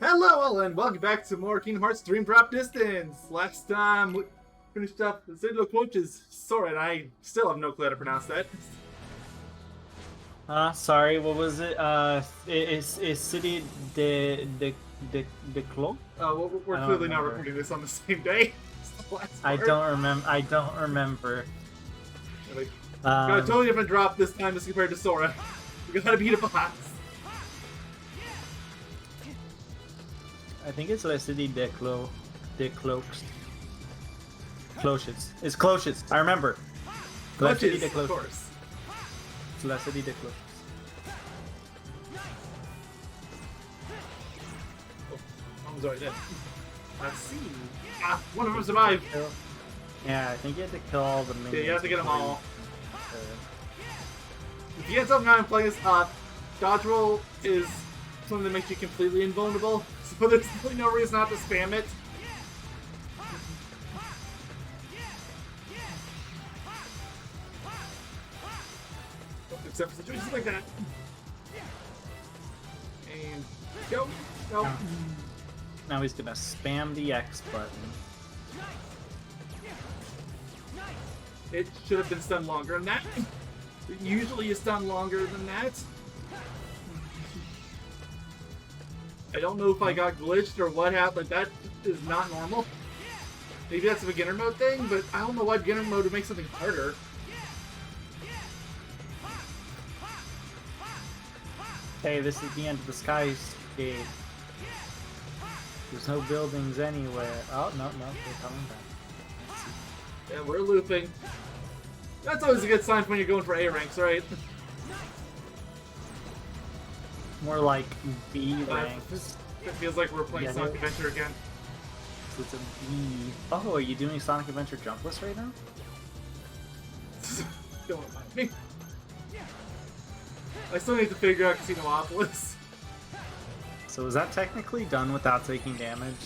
Hello all and welcome back to more Kingdom Hearts Dream Drop Distance! Last time we finished up the Cité Cloches. Sora, and I still have no clue how to pronounce that. Sorry, what was it? Is City de Cloches? We're clearly not recording this on the same day. I don't remember. Got a totally different drop this time as compared to Sora. We gotta beat a boss. I think it's La City de Cloches. Cloches. It's Cloches. I remember. La City de Cloches, Cloches. of course. It's La City de Cloches. Oh, I'm already dead. Let's see. One of them survived. Yeah, I think you have to kill all the minions. Yeah, you have to get them all. If you get something out and play this, dodge roll is something that makes you completely invulnerable, so there's really no reason not to spam it. Except for situations like that. And go. Go. Now he's gonna spam the X button. It should have been stunned longer than that. Usually you stun longer than that. I don't know if I got glitched or what happened. That is not normal. Maybe that's a beginner mode thing, but I don't know why beginner mode would make something harder. Hey, this is the end of the skyscape. There's no buildings anywhere. Oh, no, they're coming back. Yeah, we're looping. That's always a good sign when you're going for A ranks, right? More like B ranks. It feels like we're playing Yeah, Sonic Adventure again. So it's a B. Oh, are you doing Sonic Adventure Jumpless right now? Don't mind me. I still need to figure out Casinopolis. So is that technically done without taking damage?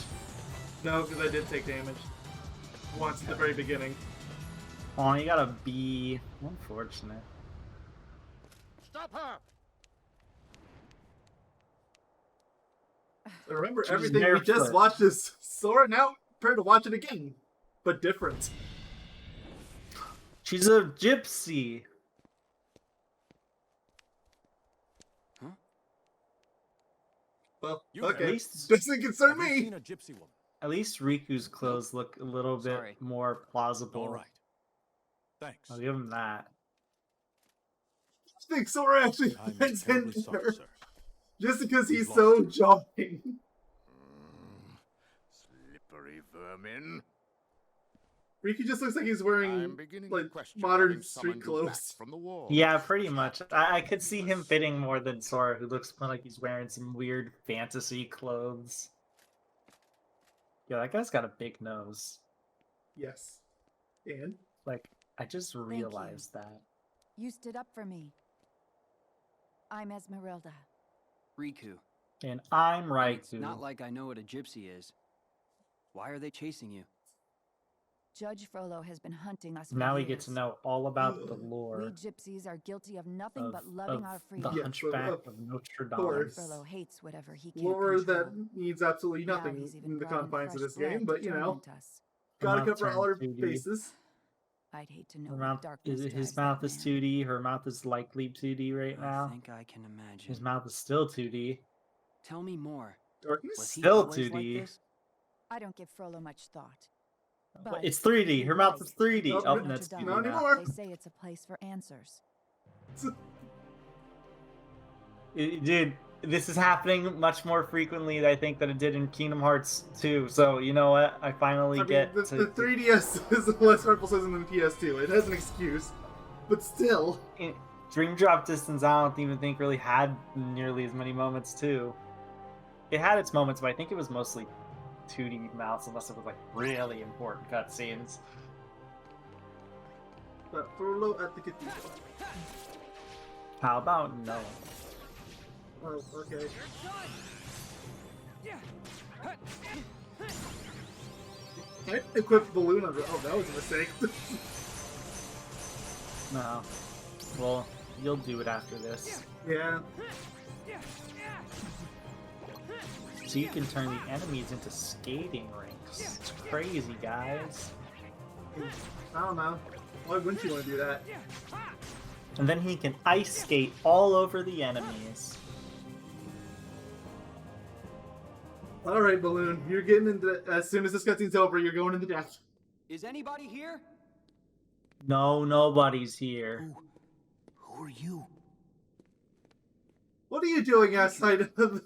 No, because I did take damage. Once at the very beginning. Oh, you got a B. Unfortunate. Stop her! So remember, She's everything we barefoot. just watched is Sora now prepared to watch it again. But different. She's a gypsy. Huh? Well, You okay. at least- Doesn't concern Have you me. seen a gypsy woman? At least Riku's clothes look a little bit Sorry. more plausible. All right. Thanks. I'll give him that. I think Sora actually I'm fits terribly in sorry, there. sir. Just because he's We've so lost jogging. Slippery vermin. Riku just looks like he's I'm wearing beginning like to question modern having street summoned you back clothes. from the wall. Yeah, pretty much. I could see him fitting more than Sora, who looks like he's wearing some weird fantasy clothes. Yeah, that guy's got a big nose. Yes. And? Like, I just realized that. You stood up for me. I'm Esmeralda. Riku. And I'm right, It's not like I know what a gypsy is. Why are they chasing you? Judge Frollo has been hunting us for Now we years. get to know all about the We lore gypsies are guilty of nothing of, but loving our of the freedom. Yeah, Hunchback of of Notre course. Dame. Frollo hates whatever he can't Lore control. that means absolutely Now nothing he's even in the brought in confines of fresh this game, blood but to you know, torment us. gotta Her cover all our mouth turned 2D. bases. I'd hate to know Her what mouth, darkness his drives mouth that is man. 2D, her mouth is likely 2D right I now. think I can imagine. His mouth is still 2D. Tell me more. Darkness? Was he Still always 2D. like this? I don't give Frollo much thought. But But it's 3D. Her mouth is 3D. Nope, Oh, Notre that's Dame. 2D Not now. anymore. They say it's a place for answers. Dude, this is happening much more frequently, I think, than it did in Kingdom Hearts 2. So, you know what? I finally I mean, get the, to... the 3DS is a less powerful system than the PS2. It has an excuse. But still. Dream Drop Distance, I don't even think really had nearly as many moments, too. It had its moments, but I think it was mostly 2D mouths, unless it was, like, really important cutscenes. But Frollo at the cathedral. How about no? Oh, okay. I equipped balloon under. Oh, that was a mistake. No. Well, you'll do it after this. Yeah. So you can turn the enemies into skating rinks. It's crazy, guys. I don't know. Why wouldn't you want to do that? And then he can ice skate all over the enemies. All right, Balloon. You're getting into. As soon as this cutscene's over, you're going into death. Is anybody here? No, nobody's here. Who are you? What are you doing outside of the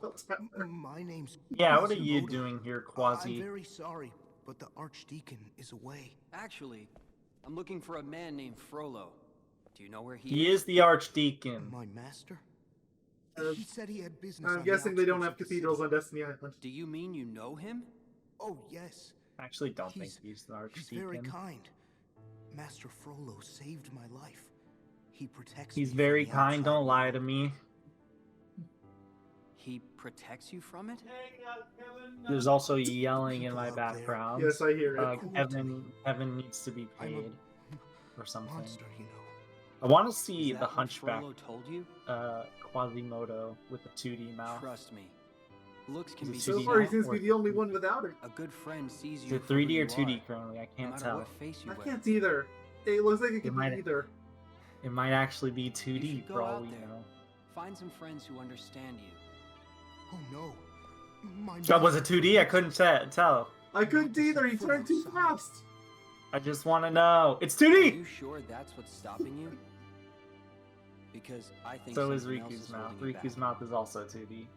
bell tower? My name's Yeah, what are you Quasimodo. doing here, I'm Quasi? very sorry, but the Archdeacon is away. Actually, I'm looking for a man named Frollo. Do you know where He is the Archdeacon. My master? Uh, He said he had business I'm on the guessing they don't have outskirts of the cathedrals city. on Destiny Island. Do you mean you know him? Oh, yes. I actually don't think He's- he's the He's very Archdeacon. kind. Master Frollo saved my life. He protects He's me from very the kind, outside don't lie world. to me. He protects you from it? There's also yelling in people my out there. background. Yes, I hear it. Evan needs to be I'm a paid or something. monster, you know. I want to Is see that the what Hunchback Frollo told you? Quasimodo with the 2D mouth. Trust me. Looks can Is be it So 2D far, he now, seems to be or- the only one without her. A good friend sees Is you it for 3D who or you 2D are, currently? I no can't matter tell. what face you I wear. can't either. It looks like it could might- be either. It might actually be You 2D should for go all out we there. know. Find some friends who understand you. Oh, no. My That was a master 2D? I is- couldn't tell. I couldn't either. He turned too fast. I just want to know. It's Are 2D! you sure that's what's stopping you? Because I think So is something else Riku's is mouth. holding you Riku's back. mouth is also 2D.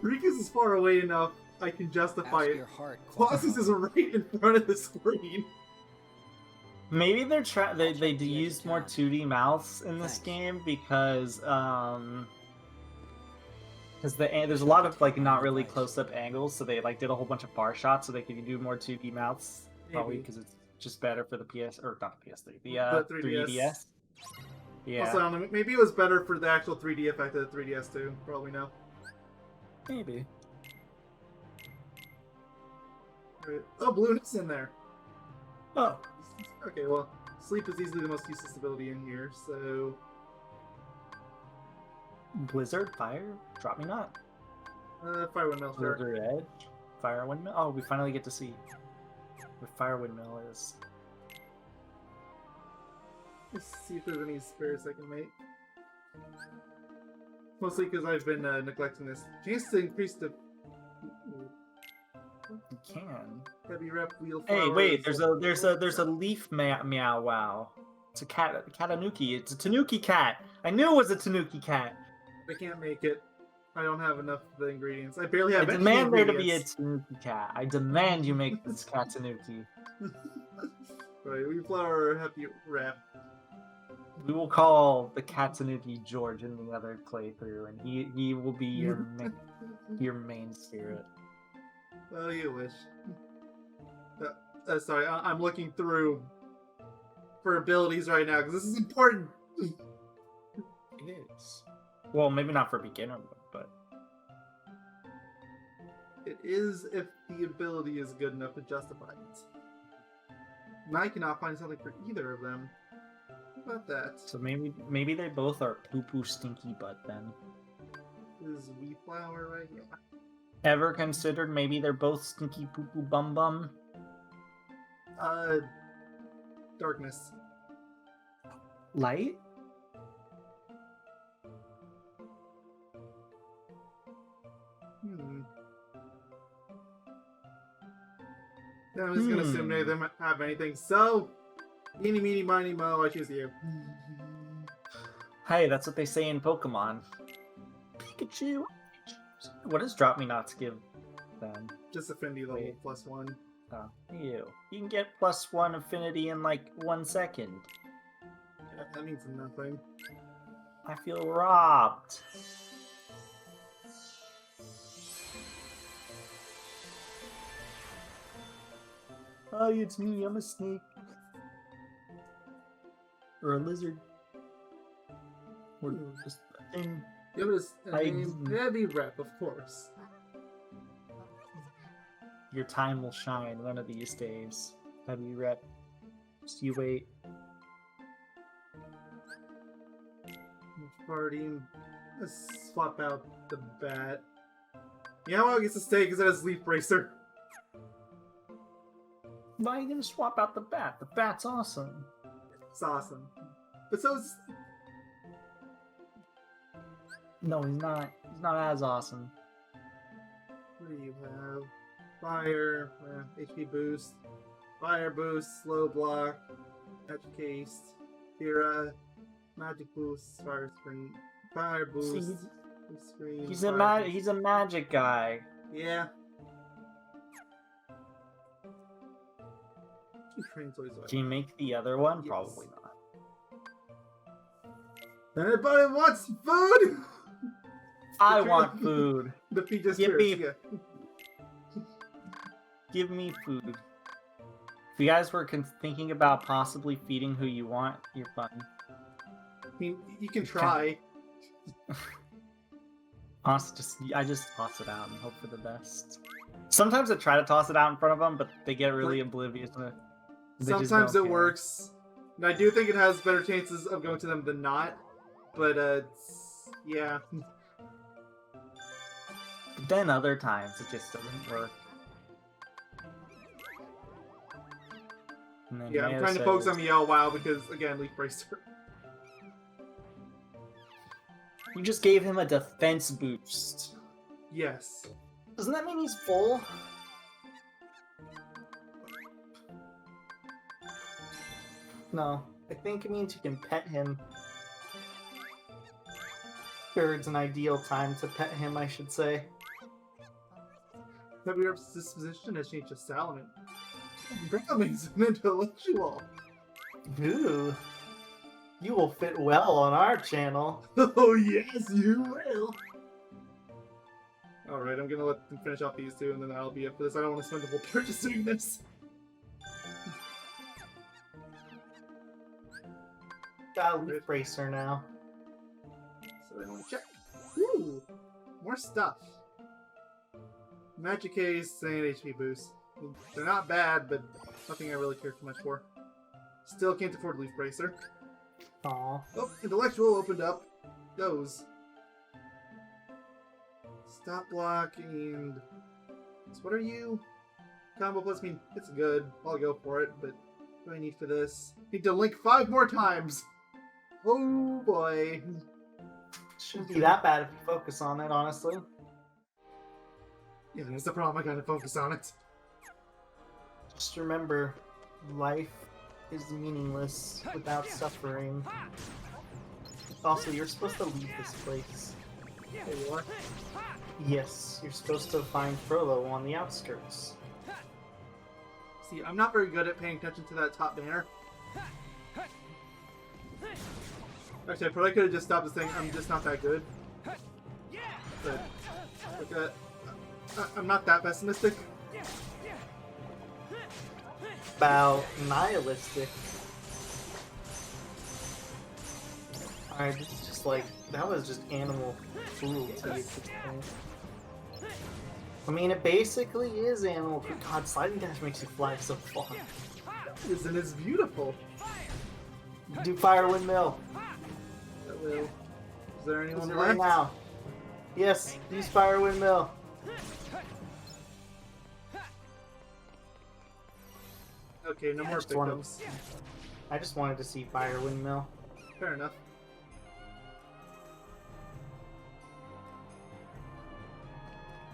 Riku's is far away enough. I can justify Ask it. your heart. Quasi's is right in front of the screen. Maybe they're they check the edge use of more town. 2D mouths in this Thanks. game because there's a lot of like not really Advice. close up angles, so they like did a whole bunch of bar shots so they could do more 2D mouths. Probably Maybe. because it's just better for the PS or not the PS3, the The 3DS. 3DS. Yeah, Also, I don't know, maybe it was better for the actual 3D effect of the 3DS too. Probably no. maybe. Right. Oh, Balloon's in there. Oh, Okay, well, sleep is easily the most useless ability in here, so... Blizzard, fire, drop me not. Fire Windmill, sure. Blizzard edge, fire windmill. Oh, we finally get to see what fire windmill is. Let's see if there's any spares I can make. Mostly because I've been neglecting this. Chance to increase the You can. heavy rep wheel. Hey, flower wait! is- There's a leaf meow wow. It's a cat, Katanuki. It's a Tanuki cat. I knew it was a Tanuki cat. I can't make it. I don't have enough of the ingredients. I barely I have any demand there to be a ingredients. Tanuki cat. I demand you make this cat Tanuki. Right, wheat flour, happy wrap. We will call the cat Tanuki George in the other playthrough, and he will be your main spirit. Well, you wish. Sorry, I'm looking through for abilities right now because this is important. It is. Well, maybe not for beginner, but It is if the ability is good enough to justify it. And I cannot find something for either of them. How about that? so maybe they both are poo poo stinky butt then. Is wheat flour right here? Ever considered maybe they're both stinky poo poo bum bum? Darkness. Light? Yeah, I'm just gonna assume none of them have anything. So, eeny, meeny, miny, mo, I choose you. Hey, that's what they say in Pokemon. Pikachu. What does Drop Me Nots give then? Just affinity level Wait. +1. Oh, you can get +1 affinity in like 1 second. Yeah, that means nothing. I feel robbed. Hi, it's me. I'm a snake. Or a lizard. Or just a thing. Give it a I- name. Heavy rep, of course. Your time will shine one of these days. Heavy rep. Just you wait. Party. Let's swap out the bat. Yamaha gets to stay because it has Leaf Bracer. Why are you gonna swap out the bat? The bat's awesome. It's awesome. But so is... No, he's not. He's not as awesome. What do you have? Fire, HP boost, fire boost, slow block, magic haste, Kira, magic boost, fire screen, fire boost, screen. He's a magic guy. Yeah. Can you make the other one? Yes. Probably not. Anybody wants food? I want food. The feed just Give me- yeah. Give me food. If you guys were thinking about possibly feeding who you want, you're fine. I mean, you can try. I just toss it out and hope for the best. Sometimes I try to toss it out in front of them, but they get really oblivious. And they just Sometimes don't it care. works. And I do think it has better chances of going to them than not. But, yeah. But then other times it just doesn't work. And then Yeah, I'm Mayo trying to focus says, on Yell WoW because, again, Leaf Bracer. You just gave him a defense boost. Yes. Doesn't that mean he's full? No, I think it means you can pet him. Third's an ideal time to pet him, I should say. WR's disposition has changed to Salomon. Becoming's an intellectual. Ooh. You will fit well on our channel. Oh, yes, you will. Alright, I'm gonna let them finish off these two, and then I'll be up for this. I don't want to spend the whole purchase doing this. Got a Leaf Bracer now. So I want to check. Ooh, more stuff. Magic Haste and HP boost. They're not bad, but nothing I really care too much for. Still can't afford Leaf Bracer. Aw. Oh, Intellectual opened up. Goes. Stop block and... So what are you? Combo plus, I mean, it's good. I'll go for it, but what do I need for this? Need to link 5 more times! Oh boy. Shouldn't be that bad if you focus on it, honestly. Yeah, that's the problem. I gotta focus on it. Just remember, life is meaningless without suffering. Also, you're supposed to leave this place. There you are. Yes, you're supposed to find Frollo on the outskirts. See, I'm not very good at paying attention to that top banner. Actually, I probably could have just stopped this thing. I'm just not that good. But, I'm not that pessimistic. About nihilistic. Alright, this is just like, that was just animal cruelty at this point. I mean, it basically is animal cruelty. God, sliding dash makes you fly so far. Isn't it beautiful? Do fire windmill. That will. Is there anyone Use it left? right now. Yes, use fire windmill. Okay, no more victims. I just wanted to see fire windmill. Fair enough.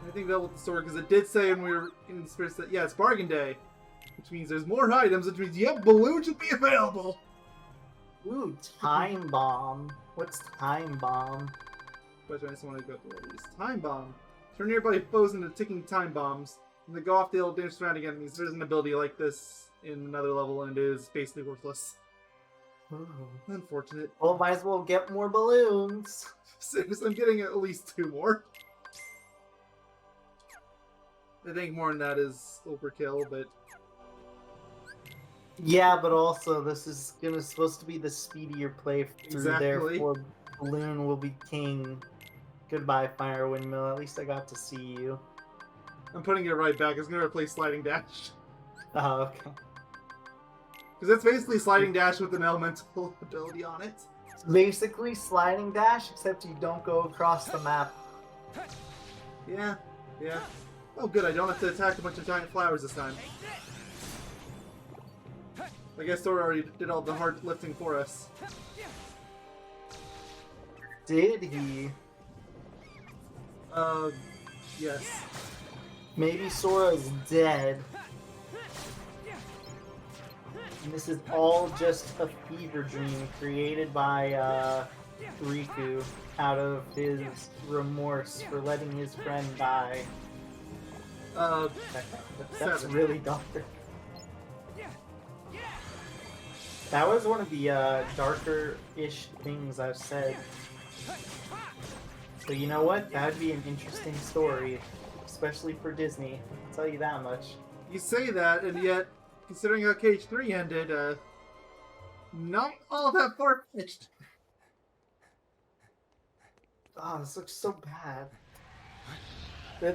I think that was the store because it did say when we were in the spirit that yeah, it's bargain day, which means there's more items, which means yep, balloons should be available. Ooh, time bomb. What's time bomb? But I just want to go through all these. Time bomb. Turn nearby foes into ticking time bombs. When they go off, they'll damage surrounding enemies. There's an ability like this in another level, and it is basically worthless. Ooh. Unfortunate. Well, might as well get more balloons. Seriously, I'm getting at least 2 more. I think more than that is overkill, but Yeah, but also this is supposed to be the speedier playthrough. Exactly. Therefore, balloon will be king. Goodbye, fire windmill. At least I got to see you. I'm putting it right back. It's going to replace sliding dash. Oh, okay. Because it's basically sliding dash with an elemental ability on it. It's basically sliding dash, except you don't go across the map. Yeah. Yeah. Oh, good. I don't have to attack a bunch of giant flowers this time. I guess Sora already did all the hard lifting for us. Did he? Yes. Maybe Sora's dead. And this is all just a fever dream created by Riku out of his remorse for letting his friend die. That's 7. really dark. That was one of the darker-ish things I've said. So you know what? That'd be an interesting story, especially for Disney. I'll tell you that much. You say that, and yet, considering how Cage 3 ended, not all that far-fetched. Oh, this looks so bad.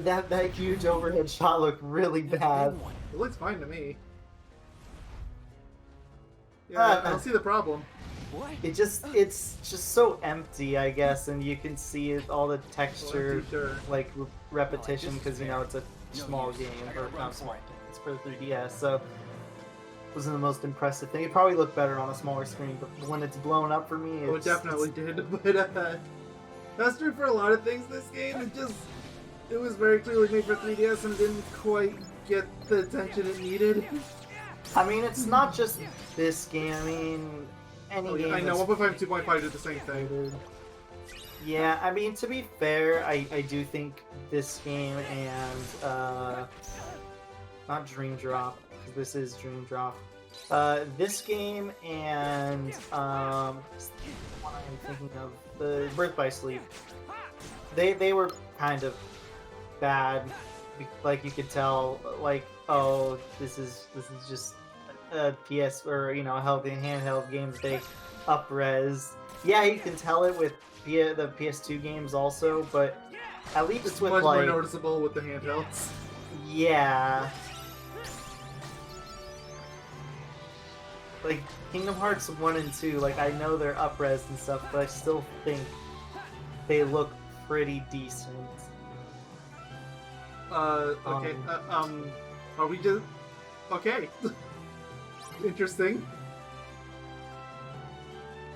That huge overhead shot looked really bad. It looks fine to me. Yeah, I don't see the problem. What? It's just so empty, I guess, and you can see it, all the texture, Sure. like repetition, because you know it's a small game, or not small. It's for the 3DS, so it wasn't the most impressive thing. It probably looked better on a smaller screen, but when it's blown up for me, Oh, it definitely did, but that's true for a lot of things this game. It was very clearly made for 3DS and didn't quite get the attention it needed. I mean, it's not just this game. I mean, any game. I know, that's 1.5 and 2.5 did the same thing. Yeah, I mean, to be fair, I do think this game and not Dream Drop, because this is Dream Drop. This game and what I'm thinking of, the Birth by Sleep. They were kind of bad. Like you could tell, like, oh, this is just a PS or a handheld game that they up-res. Yeah, you can tell it with the PS2 games also, but at least It's with much more like noticeable with the handhelds. yeah. Like, Kingdom Hearts 1 and 2, like, I know they're up-res and stuff, but I still think they look pretty decent. Okay, are we just... Okay. Interesting.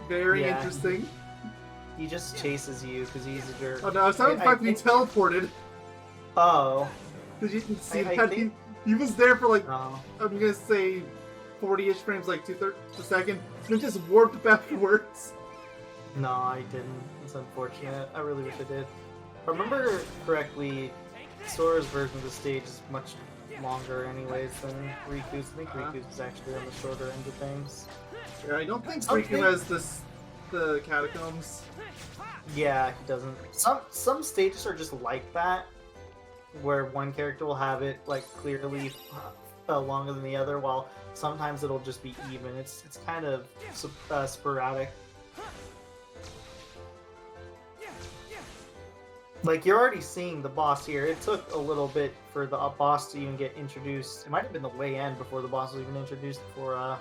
Very Yeah. interesting. He just chases you because he's a jerk. Oh no, I was talking about being teleported. Oh. Because you can see I that think- he was there for like, No. I'm gonna say 40-ish frames, like 2/3 a second, and it just warped backwards. No, I didn't. It's unfortunate. I really wish I did. If I remember correctly, Sora's version of the stage is much longer anyways than Riku's. I think Riku's is actually on the shorter end of things. Yeah, I don't think Okay. Riku has the catacombs. Yeah, he doesn't. Some stages are just like that, where one character will have it like clearly longer than the other, while sometimes it'll just be even. It's kind of sporadic. Like, you're already seeing the boss here. It took a little bit for the boss to even get introduced. It might have been the way end before the boss was even introduced for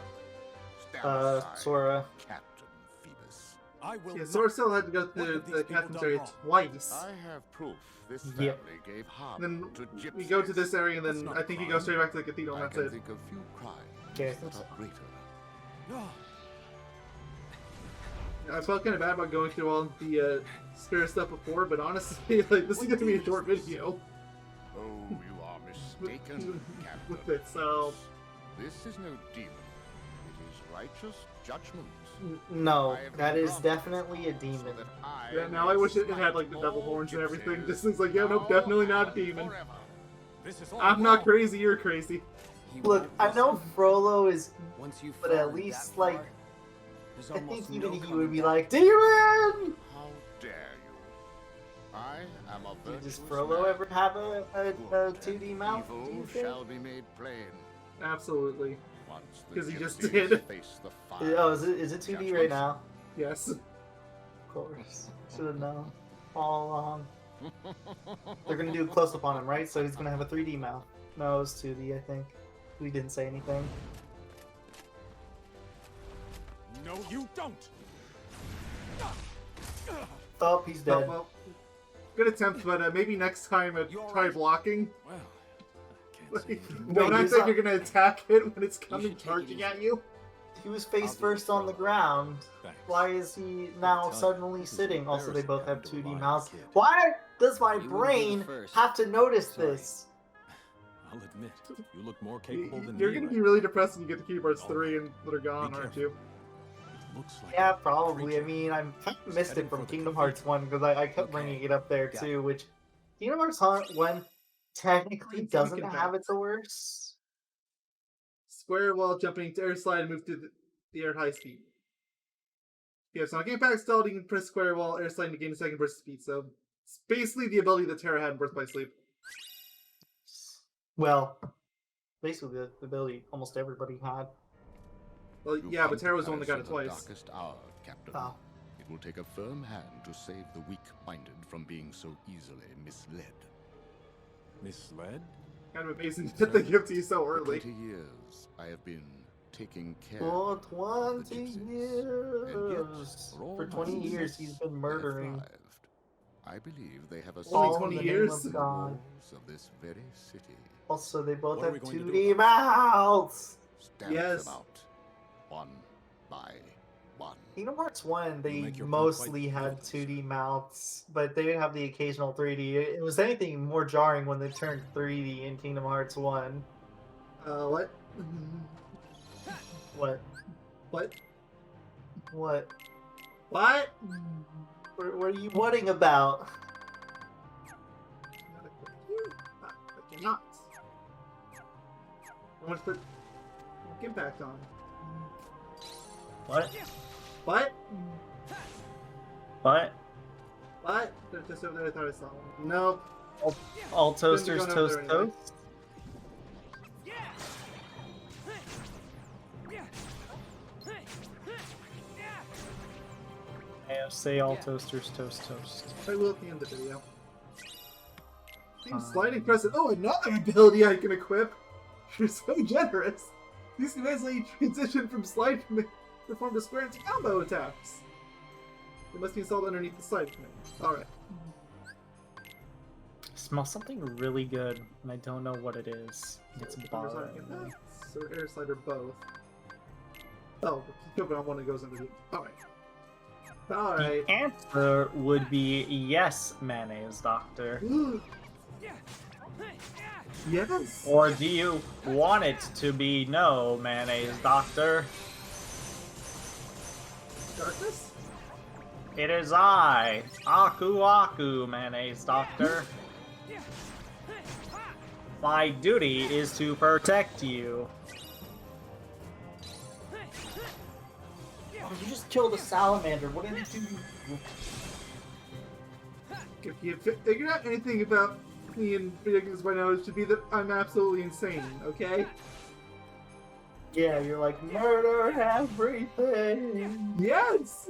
Stand aside, Sora. Captain Phoebus. I will Yeah, not- Sora still had to go What through have these the people captain's done area wrong? twice. I have proof this family Yep. gave harm Then to gypsies. we go to this area, and That's then not I think you go crime. straight back to the cathedral, I and can that's it. think of few crimes Okay. that are greater. No. I felt kind of bad about going through all the spirit stuff before, but honestly, like, this is going to be a short video Oh, you are mistaken, Captain. with it, so... This is no demon. It is righteous judgment. No, I have that been is promised definitely a so demon. that I Yeah, now may I wish it smite had, like, the devil all horns and everything. gypsies Just is like, yeah, nope, now definitely not a and demon. forever. This is all I'm not wrong. crazy, you're crazy. He Look, won't I know listen. Frollo is, Once you but at fall least, that far, like, there's I think almost even no he coming would be back. like, Demon! How dare you? I am a Does virtuous Frollo man. ever have a Good 2D mouth? Do Evil you think? shall be made plain. Absolutely. Once the 'Cause he just gypsies did. face the fire. Oh, is it 2D right now? Yes. Of course. Should have known. All along. They're gonna do a close up on him, right? So he's gonna have a 3D mouth. No, it was 2D, I think. We didn't say anything. No, you don't. Oh, he's Oh, dead. well, Good attempt, but maybe next time try blocking. Well, I can't Like, say. don't act he's like not- you're gonna attack it when it's coming should take it charging easy. at you. He was face I'll do first it, on the Frodo. ground. Thanks. Why is he I'll now tell you, suddenly this is sitting? Also, they both have embarrassing 2D having to mouths. rely on a kid. Why does my You wouldn't be the brain first. have to notice Sorry. this? I'll admit, you look more capable than You're me. gonna right be really depressed when you get to keyboards All 3 and that are gone, Be aren't careful. you? It looks like Yeah, a probably. I creature. mean, I'm kind of He's missed heading it from for the Kingdom cathedral. Hearts 1 because I kept Okay. bringing it up there Got too, which Kingdom Hearts 1 technically It's doesn't Linkin have Park. it the worst. Square while jumping to air slide and move through the air at high speed. If you have Sonic Impact stalled, you can press square while air sliding to gain a second burst of speed. So it's basically the ability that Terra had in Birth by Sleep. Well, basically the ability almost everybody had. Well, You've yeah, come but Terra was to the one that got it Paris in the twice. darkest hour, Captain. Oh. It will take a firm hand to save the weak-minded from being so easily misled. Misled? Kind of amazing that they give to you so For early. 20 years, I have been taking care For of the 20 gypsies. And yet, years. for all For my 20 years success, he's been they have murdering. thrived. I believe they have a Only All in 20 the years? name in of the God. walls of this very city. Also, they both What are have we going to 2D do mouths. Stamp Yes. them out, one by one. Kingdom Hearts 1, they make your point mostly quite had clear. 2D mouths, but they would have the occasional 3D. It was anything more jarring when they turned 3D in Kingdom Hearts 1. What? What? What? What? What? What are you whatting about? But you're not. I want to put Impact on. What? What? What? What? They're just over there. I thought I saw one. Nope. All toasters going over toast there anyway. toast? Yeah, say all toasters toast toast. I will at the end of the video. Sliding crescent. Oh, another ability I can equip. You're so generous. These commands let you transition from slide command perform to square into combo attacks. They must be installed underneath the slide command. Alright. Smells something really good, and I don't know what it is. It's bothering me. So air slide or both. Oh, but on one that goes underneath. Alright. Alright. The answer would be yes, mayonnaise doctor. Yes! Or do you want it to be no, mayonnaise doctor? Darkness? It is I, Aku Aku, mayonnaise doctor. My duty is to protect you. Oh, you just killed a salamander. What did you do? If you figured out anything about me and video games by now, it should be that I'm absolutely insane, okay? Yeah, you're like, murder everything. Yes!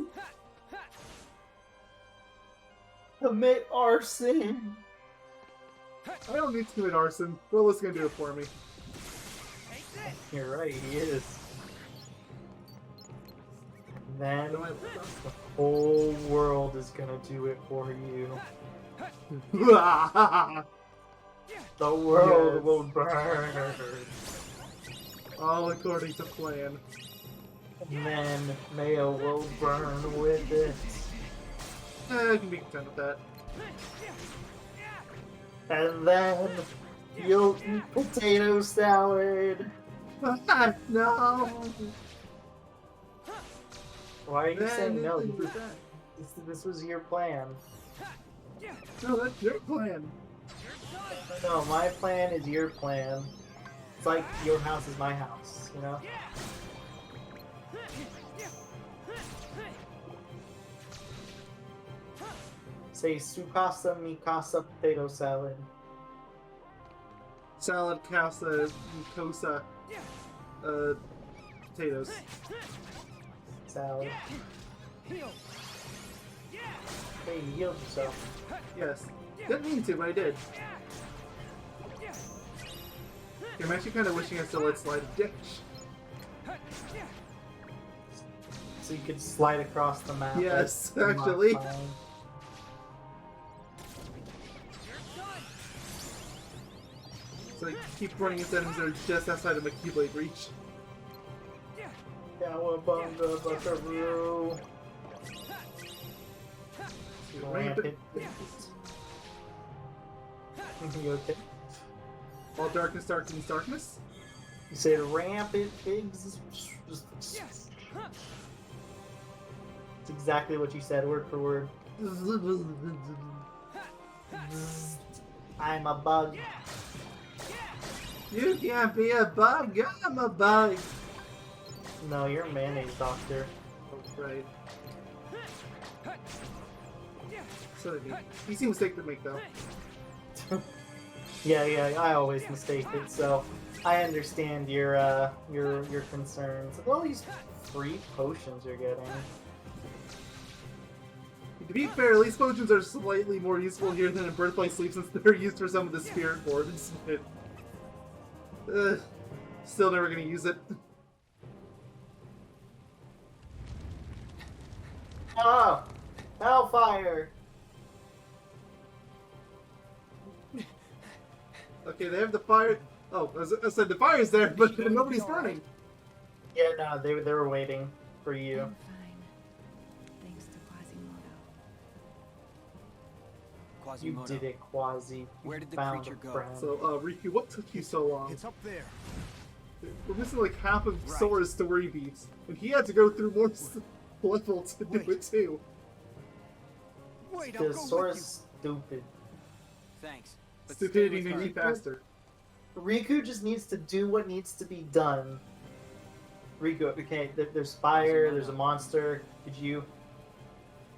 Commit arson. I don't need to commit arson. Rolo's gonna do it for me. You're right, he is. And then What the do whole world is gonna do it for you. I- The world Yes. will burn. All according to plan. And then Mayo will burn with it. I can be content with that. And then you'll eat potato salad. No! Why are you Then saying no? nothing with that. This was your plan. No, that's your plan. No, my plan is your plan. It's like your house is my house, you know? Say Sukasa Mikasa potato salad. Salad, casa, mucosa, potatoes. Salad. Hey, you healed yourself. Yes. Didn't mean to, but I did. I'm actually kind of wishing I still let slide a ditch. So you could slide across the map. Yes, That's not actually. fine. So I keep running into enemies that are just outside of my Keyblade reach. Cowabunga, buckaroo. Rampant. You okay? All darkness, darkness, darkness. You say rampant pigs. It's exactly what you said, word for word. I'm a bug. You can't be a bug, I'm a bug. No, you're a mayonnaise doctor. Oh, right. So that'd be easy mistake to make though. Yeah, I always mistake it, so I understand your concerns. Look at all these free potions you're getting. To be fair, at least potions are slightly more useful here than in Birth by Sleep since they're used for some of the spirit boards. Still never gonna use it. Oh! Hellfire! Okay, they have the fire. Oh, as I said, the fire's there, but nobody's burning. Yeah, no, they were waiting for you. I'm fine. Thanks to Quasimodo. You did it, Quasi. Where did the Found creature a go? friend. So, Riku, what took you so long? It's up there. We're missing like half of Right. Sora's story beats, and he had to go through more level to do Wait. it too. Wait, I'll go Because with Sora's stupid. Thanks. But Stupidity stay made with me her. faster. Riku just needs to do what needs to be done. Riku, okay, there's fire, there's a monster. Could you?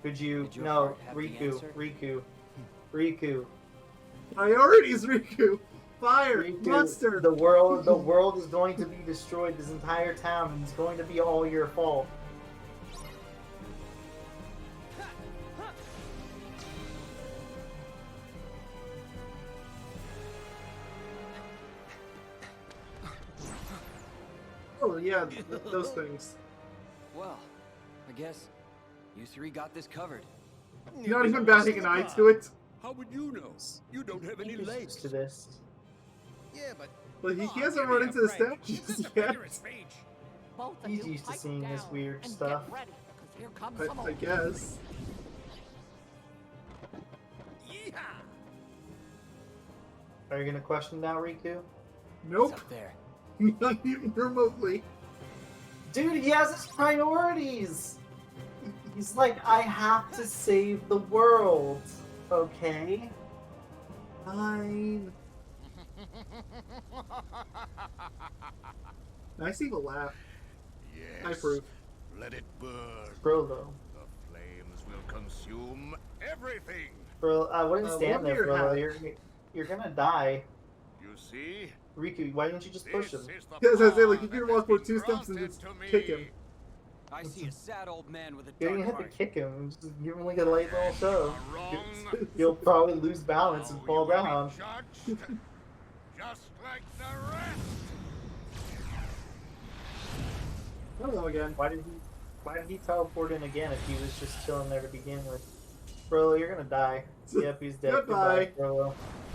Did your No, heart have the Riku, answer? Riku. Priorities, Riku. Fire, Riku, monster. the world is going to be destroyed. This entire town, and it's going to be all your fault. Oh yeah, those things. Well, I guess you three got this covered. You're not even batting an eye to it. How would you know? You don't have any He's legs. used to this. Yeah, but But he hasn't run into the statues yet. Both of He's you used to pipe seeing this down weird and stuff. Get ready, because here comes some I more. guess. Are you gonna question now, Riku? It's Nope. up there. Not even remotely. Dude, he has his priorities! He's like, I have to save the world, okay? Fine. Nice evil laugh. Yes. I approve. Let it burn. Bro, though. The flames will consume everything. Bro, I wouldn't stand one there, beer bro. hat. You're gonna die. You see? Riku, why didn't you just push him? This is the Yeah, as I say, like, power you can that walk has for been 2 steps and granted just to me. kick him. I see a sad old man with a You don't dark even have to heart. kick him. Just give him like a light little shove. You are wrong. You'll probably lose balance and Now fall you will be down. judged, just like the rest. Hello again. Why did he teleport in again if he was just chilling there to begin with? Frollo, you're gonna die. Yep, he's dead. Goodbye. Frollo.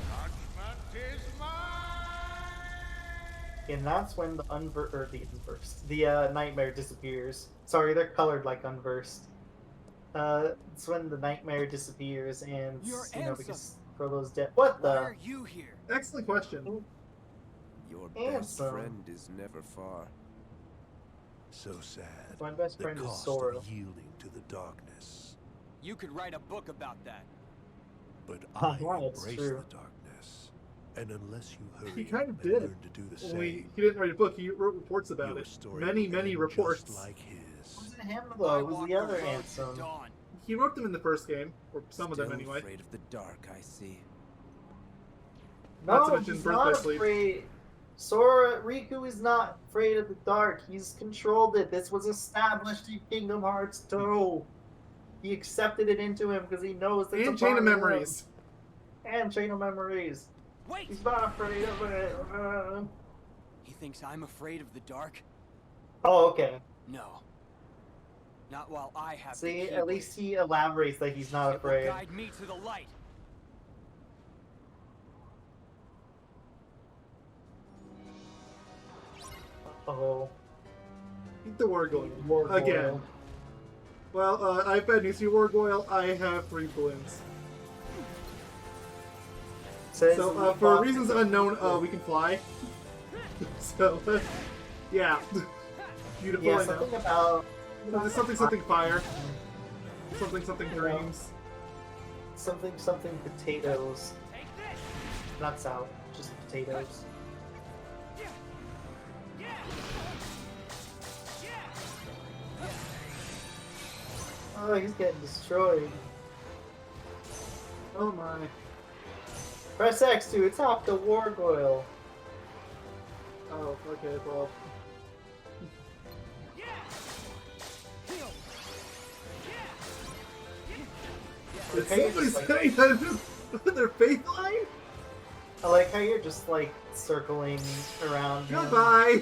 Judgment is mine. And that's when the nightmare disappears. Sorry, they're colored like unversed. It's when the nightmare disappears and Your because answer. Frollo's dead. What Why the? are you here? Excellent question. Your Ansem. best friend is never far. So sad. My best The friend is cost Sora. of yielding to the darkness. You could write a book about that. But Huh, I yeah, it's embrace true. the darkness. And unless you hurry He kind of and did. learn to do the same, Only he didn't write a book, he wrote reports about your it. story Many, will many end reports. Just like It his. wasn't him I though, it was walk the other road to Ansem. dawn. He wrote them in the first game, or some of them Still anyway. afraid of the dark, I see. Not to No, mention he's Birth not by Sleep. afraid. Riku is not afraid of the dark. He's controlled it. This was established in Kingdom Hearts 2. He accepted it into him because he knows that And Chain of Memories. And Chain of Memories. Wait! He's not afraid of it. He thinks I'm afraid of the dark? Oh, okay. No. Not while I have the See, key. at least he elaborates that he's not It will afraid. guide me to the light. Uh-oh. Eat the Wargoyle. Wargoyle. Again. Well, I've bad news to you, Wargoyle. I have 3 balloons. Says So, for reasons unknown, we can fly. So, yeah. Beautiful, Yeah, I know. something about... Something fire. Something dreams. Something potatoes. Not salad, just potatoes. Oh, he's getting destroyed. Oh my. Press X to attack the Wargoyle. Oh, okay, well. Did somebody say that their faith line? I like how you're just like circling around him. Goodbye!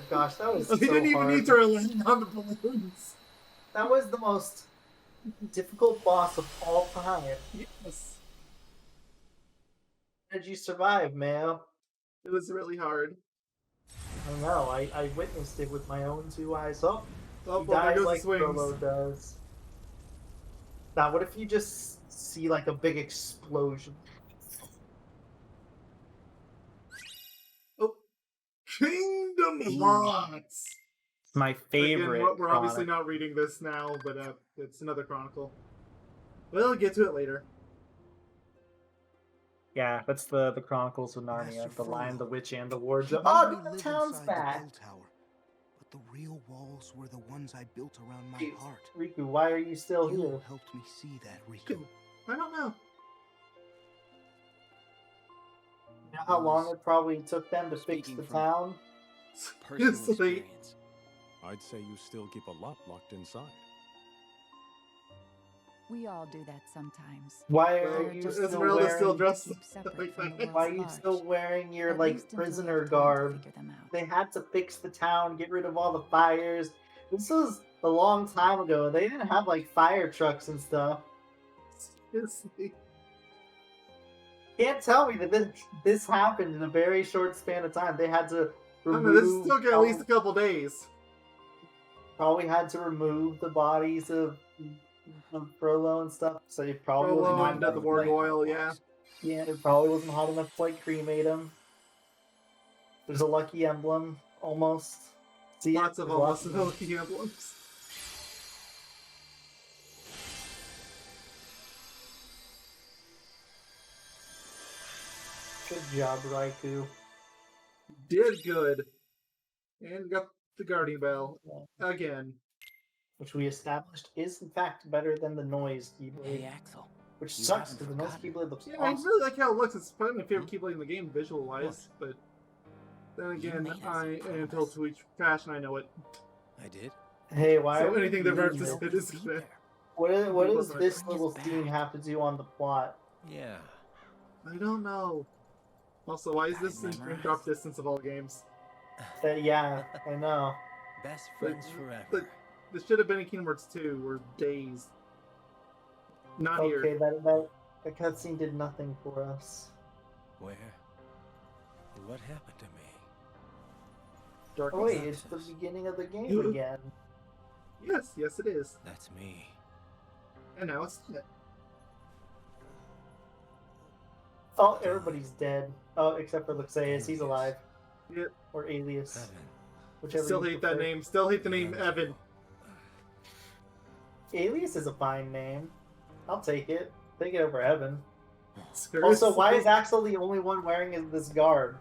Gosh, that was They so didn't even hard. need to land on the balloons. That was the most difficult boss of all time. Yes. How did you survive, man? It was really hard. I don't know. I witnessed it with my own 2 eyes. Oh, Oh, he well, there dies goes like the swings. Frollo does. Now, what if you just see like a big explosion? Oh. Kingdom Hearts! My favorite. Again, we're obviously not reading this now, but it's another chronicle. We'll get to it later. Yeah, that's the Chronicles of Narnia, Master the Lion, the Frollo, Witch, and the He Wardrobe. made Oh, me the live town's inside back! the bell tower, but the real walls were the ones I built around my Jeez, heart. Riku, why are you still You here? helped me see that, Riku. I don't know. You know how long it probably took them to fix Speaking the from- town? Personal It's like- experience. I'd say you still keep a lot locked inside. We all do that sometimes. Why Well, are you still Esmeralda's still wearing? dressed Keep separate like from the that. world's Why are you large. still wearing your At like least until we prisoner have time to garb? figure them out. They had to fix the town, get rid of all the fires. This was a long time ago. They didn't have like fire trucks and stuff. Seriously. Can't tell me that this happened in a very short span of time. They had to I don't remove. know, this took at least a couple days. Probably had to remove the bodies of Frollo and stuff. So it probably Frollo wasn't hot and enough the to, like- Wargoyle, yeah. Yeah, it probably wasn't hot enough to like cremate him. There's a lucky emblem, almost. See, Lots of there's almost of no them. emblems. Good job, Riku. Did good. And got the Guardian Bell. Again. Which we established is in fact better than the noise Hey, keyblade. Axel. Which you sucks haven't because the noise forgotten. keyblade looks Yeah, I awesome. really like how it looks. It's probably my favorite keyblade in the game, visual-wise. But then You again, made us I a am told promise. to eat trash, and I know it. I did. Hey, why So are we anything that reading references this? it is Be good. there. What It does wasn't this bring little us scene back. have to do on the plot? Yeah. I don't know. Also, why is Got it this in memorized. drop distance of all games? Yeah, I know. Best But- friends forever. but- This should have been in Kingdom Hearts 2, or Days. Not Okay, here. that cutscene did nothing for us. Where? What happened to me? Oh wait, it's the beginning of the game again. Yes, yes it is. That's me. And now it's dead. Oh, everybody's dead. Oh, except for Luxeus, he's alive. Yep. Or Alias. Evan. Whichever Still you hate that prefer. name. Still hate the name Evan. Alias is a fine name. I'll take it. Take it over Evan. Seriously? Also, why is Axel the only one wearing this garb?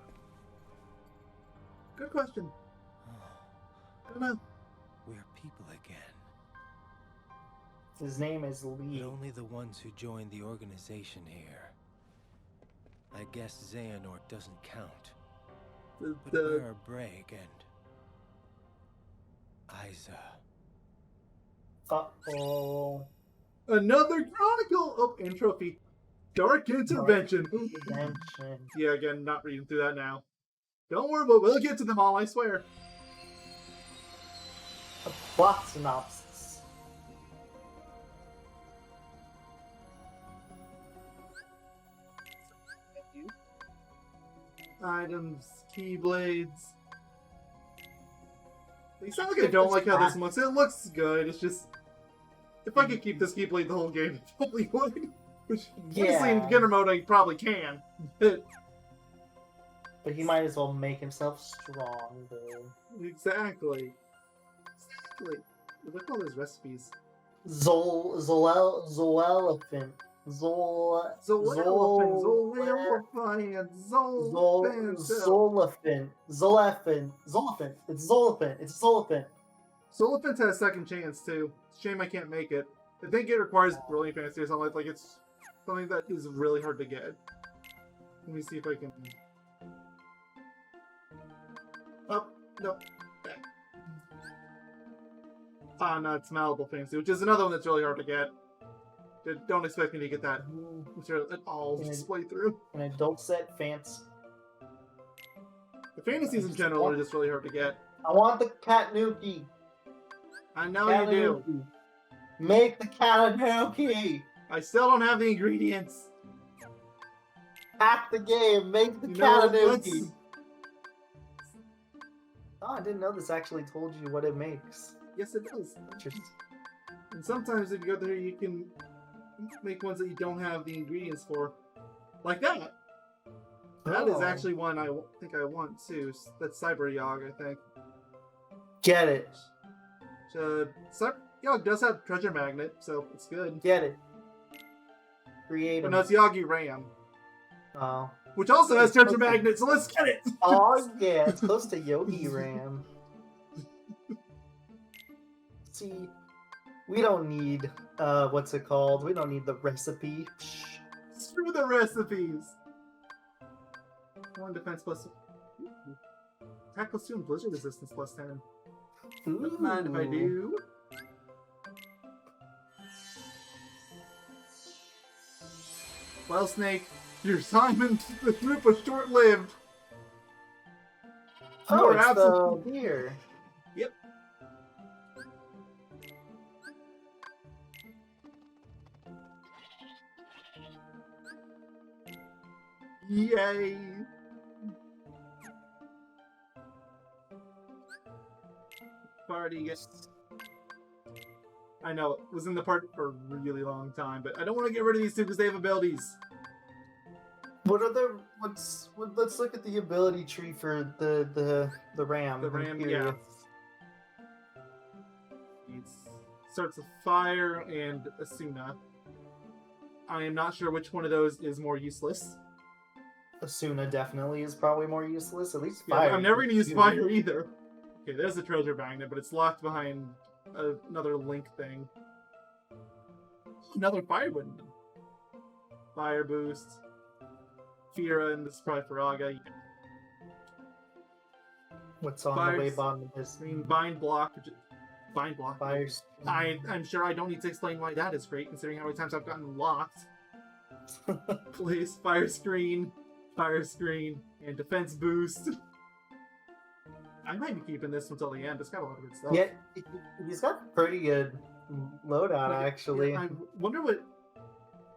Good question. I don't know. We're people again. His name is Lee. But only the ones who joined the organization here. I guess Xehanort doesn't count. But where are Brag and Isa? Uh-oh. Another chronicle! Oh, and trophy. Dark Intervention. Intervention. Yeah, again, not reading through that now. Don't worry, we'll get to them all, I swear. A plot synopsis. Items, keyblades. It's not like I don't like how this looks. It looks good. It's just if I could keep this Keyblade the whole game, I probably would. Which honestly in beginner mode I probably can. But he might as well make himself stronger. Exactly. Look at all those recipes. Zoelephant. Zoelephant. It's Zoelephant. Zoelephant had a second chance too. Shame I can't make it. I think it requires brilliant fantasy or something like it's something that is really hard to get. Let me see if I can. Oh no. Ah, no, it's Malleable Fantasy, which is another one that's really hard to get. Don't expect me to get that material at all this playthrough. An adult set fancy. The fantasies in general are just really hard to get. I want the Katanuki. I know you do. Make the Katanuki. I still don't have the ingredients. Hack the game. Make the Katanuki. Oh, I didn't know this actually told you what it makes. Yes, it does. Interesting. And sometimes if you go there, you can make ones that you don't have the ingredients for. Like that. That is actually one I think I want too. That's Cyber Yog, I think. Get it. Cyber Yog does have Treasure Magnet, so it's good. Get it. Create But no, it's Yogi Ram. Oh. Which also has Treasure Magnet, so let's get it! Oh, yeah, it's close to Yogi Ram. See, we don't need, what's it called? We don't need the recipe. Screw the recipes! 1 defense plus... Attack plus 2 and blizzard resistance plus 10. Don't mind if I do. Well, Snake, your time in the group was short-lived. Oh, it's here. Yep. Yay! Party gets. I know, it was in the party for a really long time, but I don't want to get rid of these two because they have abilities. What are the let's look at the ability tree for the ram. The ram, yeah. It starts with fire and Asuna. I am not sure which one of those is more useless. Asuna definitely is probably more useless. At least Yeah, fire. I'm never going to use fire either. Okay, there's a treasure magnet, but it's locked behind another link thing. Another fire button. Fire boost. Fira, and this is probably for Aga. What's on Fire the way bottom of this? I mean, bind block. Bind block. Fire. I'm sure I don't need to explain why that is great, considering how many times I've gotten locked. Please, fire screen, and defense boost. I might be keeping this until the end. It's got a lot of good stuff. Yeah, he's got pretty good loadout, actually. I wonder what...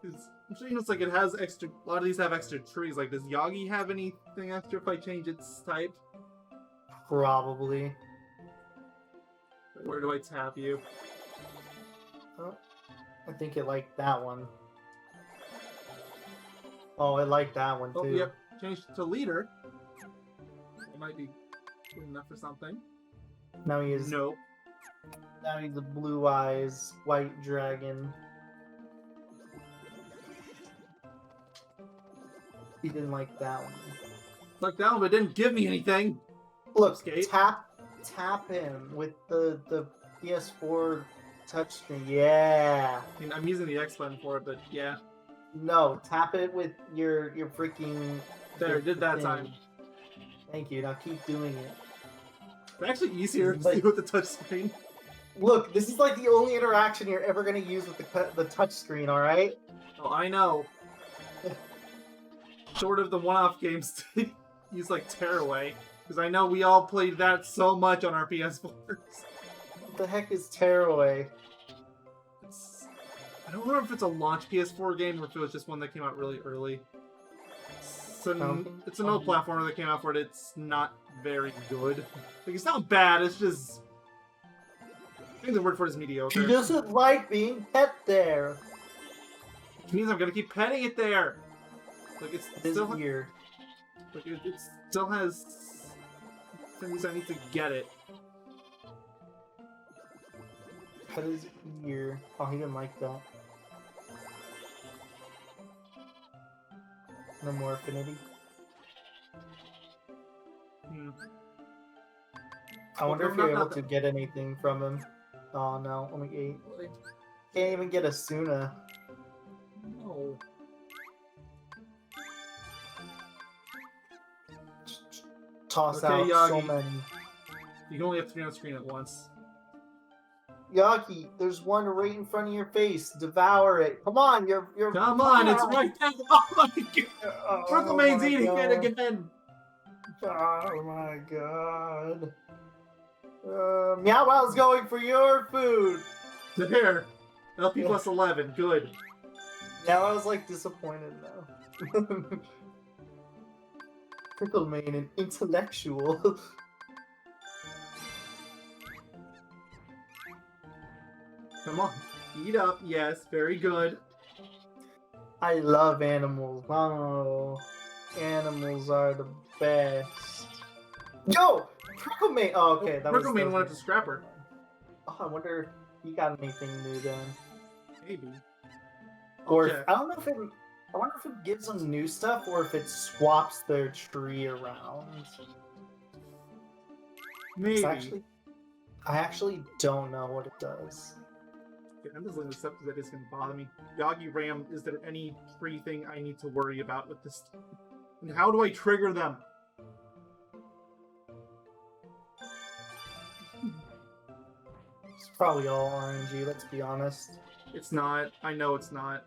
I'm sure it's like it has extra... A lot of these have extra trees. Like, does Yagi have anything extra if I change its type? Probably. Where do I tap you? Oh, I think it liked that one. Oh, it liked that one, too. Oh, yep. Change to leader. It might be good enough for something. Now he is... Nope. Now he's a blue eyes white dragon. He didn't like that one. Like that one, but it didn't give me anything. Look, Skate. tap him with the PS4 touchscreen. Yeah. I mean, I'm using the X button for it, but yeah. No, tap it with your freaking. There, did that thing. time. Thank you. Now keep doing it. It's actually easier to But- do with the touchscreen. Look, this is like the only interaction you're ever gonna use with the touchscreen. All right. Oh, I know. Short of the one-off games to use like Tearaway, because I know we all played that so much on our PS4s. What the heck is Tearaway? I don't remember if it's a launch PS4 game or if it was just one that came out really early. It's an old platformer that came out for it. It's not very good. Like, it's not bad. It's just I think the word for it is mediocre. She doesn't like being pet there. Which means I'm gonna keep petting it there. Like This still ear. like it still has things I need to get it. Pet his ear. Oh, he didn't like that. No more affinity. I wonder if you're able to get anything from him. Oh no, only 8. Can't even get a Suna. No. Toss Okay, out so Yagi. many. You can only have 3 on screen at once. Yagi, there's one right in front of your face. Devour it. Come on, you're. Come on, it's right there. Oh my god! Tricklemaine's eating it again. Oh my god. Meow Wow's going for your food. There. LP plus 11. Good. Now I was like disappointed now. Tricklemane, an intellectual. Come on. Eat up. Yes, very good. I love animals. Oh, animals are the best. Yo! Tricklemane! Oh, okay. That was Tricklemane went up to Scrapper. Oh, I wonder if he got anything new then. Maybe. Or Okay. I don't know if it. I wonder if it gives them new stuff or if it swaps their tree around. Maybe. I actually don't know what it does. Okay, I'm just looking this up because that is going to bother me. Yagi Ram, is there any free thing I need to worry about with this? And how do I trigger them? It's probably all RNG, let's be honest. It's not. I know it's not.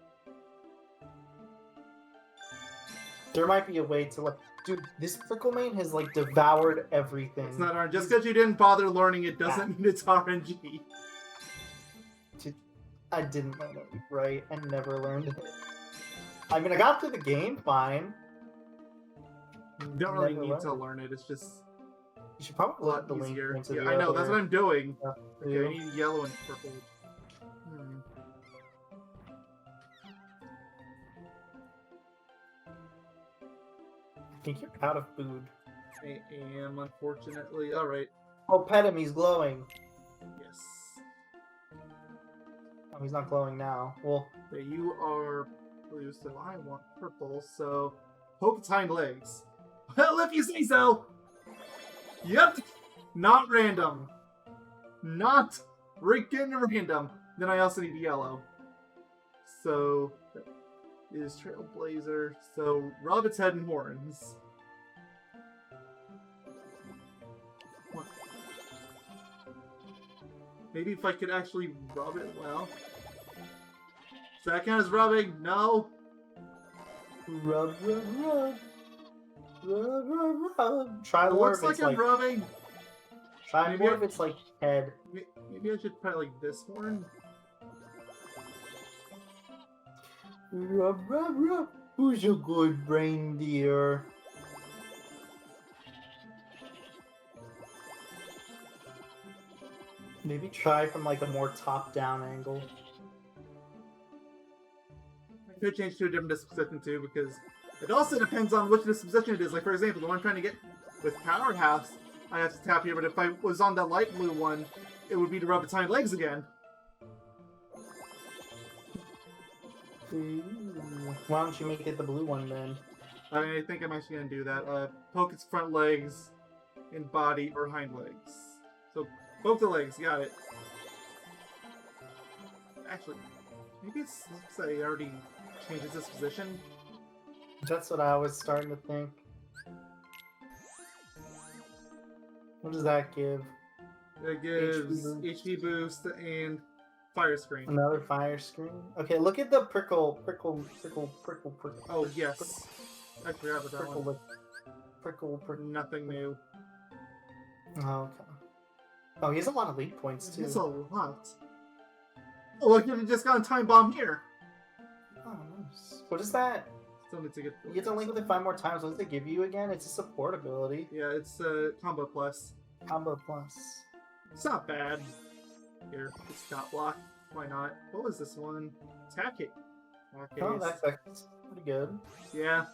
There might be a way to like, dude, this Tricklemane has like devoured everything. It's not RNG. Just because you didn't bother learning it doesn't mean it's RNG. I didn't learn it right and never learned it. I mean, I got through the game fine. You don't really Never need to learned. learn it. It's just You should probably a lot let the link easier. into Yeah, the I know. That's other what I'm doing. stuff, Okay, too. I need yellow and purple. I think you're out of food. I am, unfortunately. Alright. Oh, pet him, he's glowing. Yes. Oh, he's not glowing now. Well, Okay, you are blue, so I want purple, so poke its hind legs. Well, if you say so! Yep! Not random. Not freaking random. Then I also need yellow. So, that is Trailblazer. So, rub its head and horns. What? Maybe if I could actually rub it well. Does that count as rubbing? No? rub, rub, rub. Rub, rub, rub. Try It more looks if like it's I'm like, rubbing. try maybe more I- if it's like head. Maybe I should try like this horn. Rub, rub, rub. Who's a good reindeer? Maybe try from like a more top-down angle. I could change to a different disposition too, because it also depends on which disposition it is. Like, for example, the one I'm trying to get with Powerhouse, I have to tap here, but if I was on that light blue one, it would be to rub its hind legs again. Why don't you make it the blue one then? I think I'm actually going to do that. Poke its front legs and body or hind legs. So, poke the legs, got it. Actually, maybe it's looks like I already changed its disposition. That's what I was starting to think. What does that give? It gives HP HP boost and fire screen. Another fire screen? Okay, look at the prickle. Oh, yes. I forgot about that Prickle one. with prickle. Nothing new. Oh, okay. Oh, he has a lot of lead points too. It's a lot. Oh, look, you just got a time bomb here. Oh, nice. What is that? Still need to get. You get to link with it 5 more times. What does it give you again? It's a support ability. Yeah, it's combo plus. Combo plus. It's not bad. Here, stop block. Why not? What was this one? Attack it. Okay. Oh, that's pretty good. Yeah.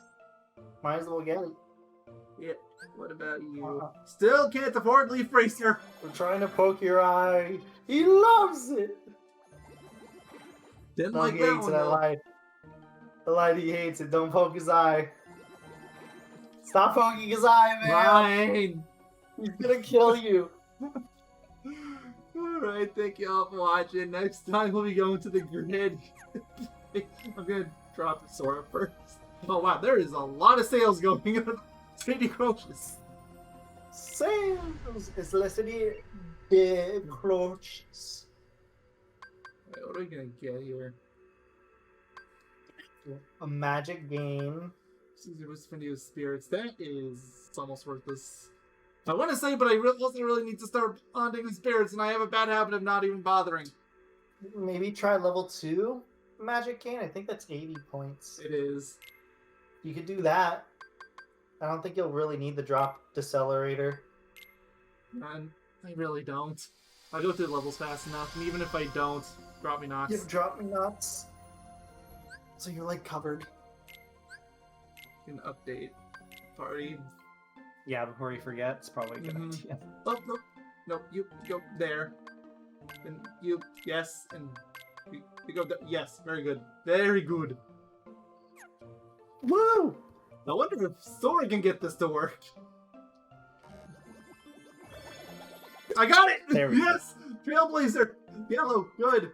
Might as well get it. Yeah. What about you? Still can't afford Leaf Racer. We're trying to poke your eye. He loves it. Didn't No, like he that hates one, it. I though. lied. I lied. He hates it. Don't poke his eye. Stop poking his eye, man. Fine. He's gonna kill you. Alright, thank you all for watching. Next time we'll be going to the grid. I'm gonna drop the Sora first. Oh wow, there is a lot of sales going on. City Cloches. Sales is listening the Cloches. Wait, what are we gonna get here? A magic game. Caesar was Befriending with spirits. That is almost worthless. I want to say, but I also really need to start bonding with spirits, and I have a bad habit of not even bothering. Maybe try level 2 magic game. I think that's 80 points. It is. You could do that. I don't think you'll really need the drop decelerator. And I really don't. I go through the levels fast enough, and even if I don't, drop me knocks. You drop me nuts. So you're like covered. An update. Party. Yeah, before you forget, it's probably a good idea. Oh, no. No, you go there. And you, yes, and you go there. Yes, very good. Very good. Woo! I wonder if Sora can get this to work. I got it! There we go. Yes! Trailblazer! Yellow, good.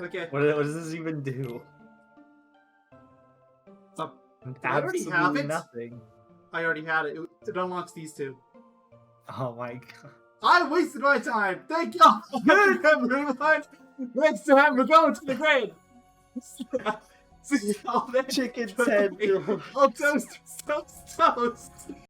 Okay. What does this even do? I already have it. Nothing. I already had it. It unlocks these two. Oh my god. I wasted my time! Thank y'all! Everyone! Next time we're going to the grade! See y'all then! Chicken's head. Oh, toast! Toast! Toast!